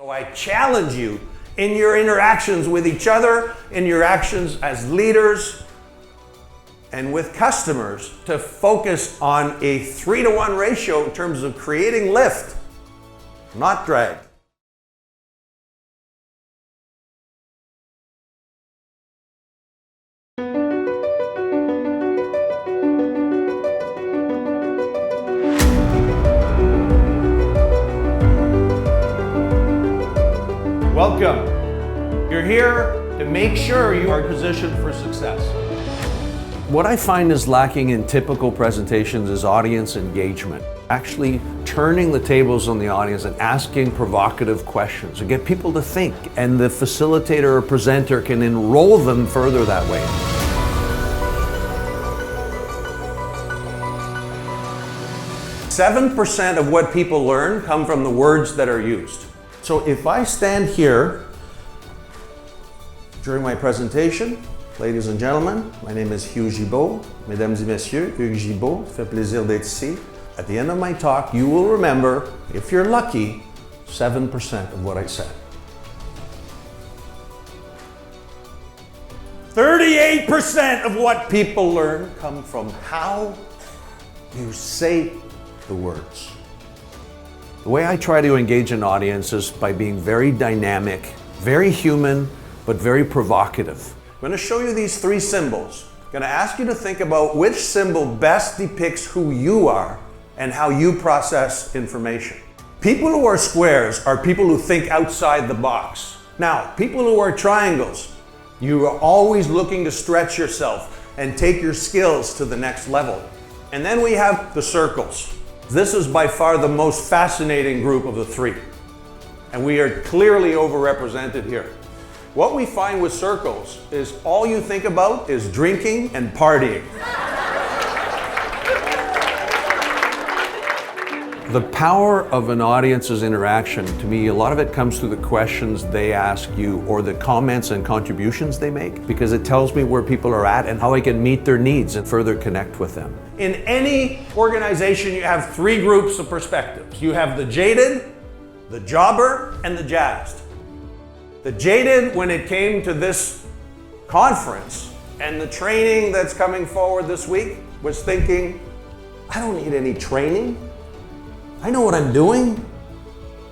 So I challenge you in your interactions with each other, in your actions as leaders, and with customers to focus on a 3-to-1 ratio in terms of creating lift, not drag. Welcome. You're here to make sure you are positioned for success. What I find is lacking in typical presentations is audience engagement. Actually turning the tables on the audience and asking provocative questions and get people to think, and the facilitator or presenter can enroll them further that way. Seven percent of what people learn come from the words that are used. So if I stand here during my presentation, ladies and gentlemen, my name is Hugues Gibeault. Mesdames et messieurs, Hugues Gibeault, fait plaisir d'être ici. At the end of my talk, you will remember, if you're lucky, 7% of what I said. 38% of what people learn come from how you say the words. The way I try to engage an audience is by being very dynamic, very human, but very provocative. I'm going to show you these three symbols. I'm going to ask you to think about which symbol best depicts who you are and how you process information. People who are squares are people who think outside the box. Now, people who are triangles, you are always looking to stretch yourself and take your skills to the next level. And then we have the circles. This is by far the most fascinating group of the three. And we are clearly overrepresented here. What we find with circles is all you think about is drinking and partying. The power of an audience's interaction, to me, a lot of it comes through the questions they ask you or the comments and contributions they make, because it tells me where people are at and how I can meet their needs and further connect with them. In any organization, you have three groups of perspectives. You have the jaded, the jobber, and the jazzed. The jaded, when it came to this conference and the training that's coming forward this week, was thinking, I don't need any training. I know what I'm doing.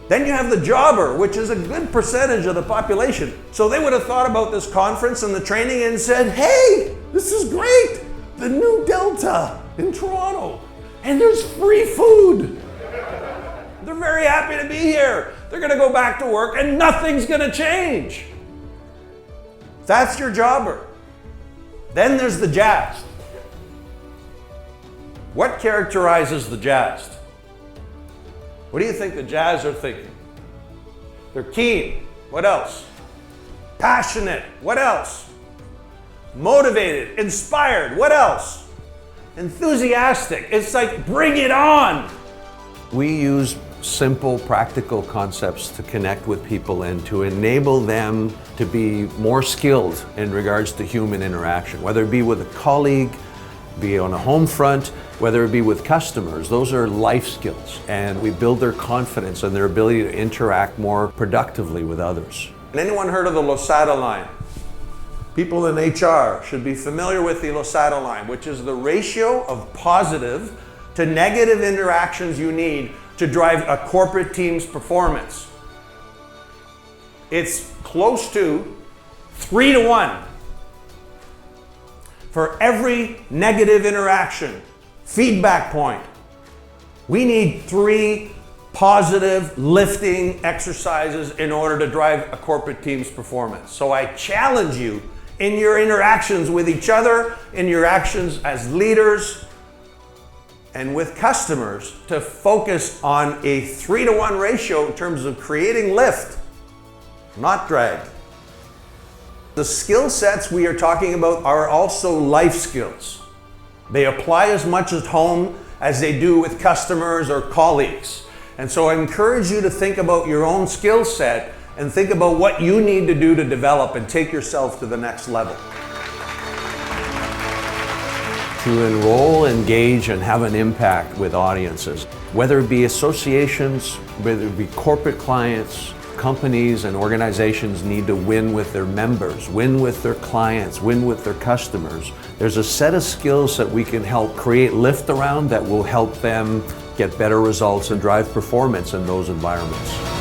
Then you have the jobber, which is a good percentage of the population. So they would have thought about this conference and the training and said, hey, this is great. The new Delta in Toronto, and there's free food. They're very happy to be here. They're gonna go back to work and nothing's gonna change. That's your jobber. Then there's the jazzed. What characterizes the jazzed? What do you think the jazzed are thinking? They're keen. What else? Passionate. What else? Motivated, inspired. What else? Enthusiastic. It's like, bring it on. We use simple, practical concepts to connect with people and to enable them to be more skilled in regards to human interaction, whether it be with a colleague, be on a home front, whether it be with customers. Those are life skills, and we build their confidence and their ability to interact more productively with others. Anyone heard of the Losada line? People in HR should be familiar with the Losada line, which is the ratio of positive to negative interactions you need to drive a corporate team's performance. It's close to 3-to-1. For every negative interaction, feedback point, we need 3 positive lifting exercises in order to drive a corporate team's performance. So I challenge you in your interactions with each other, in your actions as leaders, and with customers to focus on a 3-to-1 ratio in terms of creating lift, not drag. The skill sets we are talking about are also life skills. They apply as much at home as they do with customers or colleagues. And so I encourage you to think about your own skill set and think about what you need to do to develop and take yourself to the next level. To enroll, engage, and have an impact with audiences, whether it be associations, whether it be corporate clients, companies and organizations need to win with their members, win with their clients, win with their customers. There's a set of skills that we can help create lift around that will help them get better results and drive performance in those environments.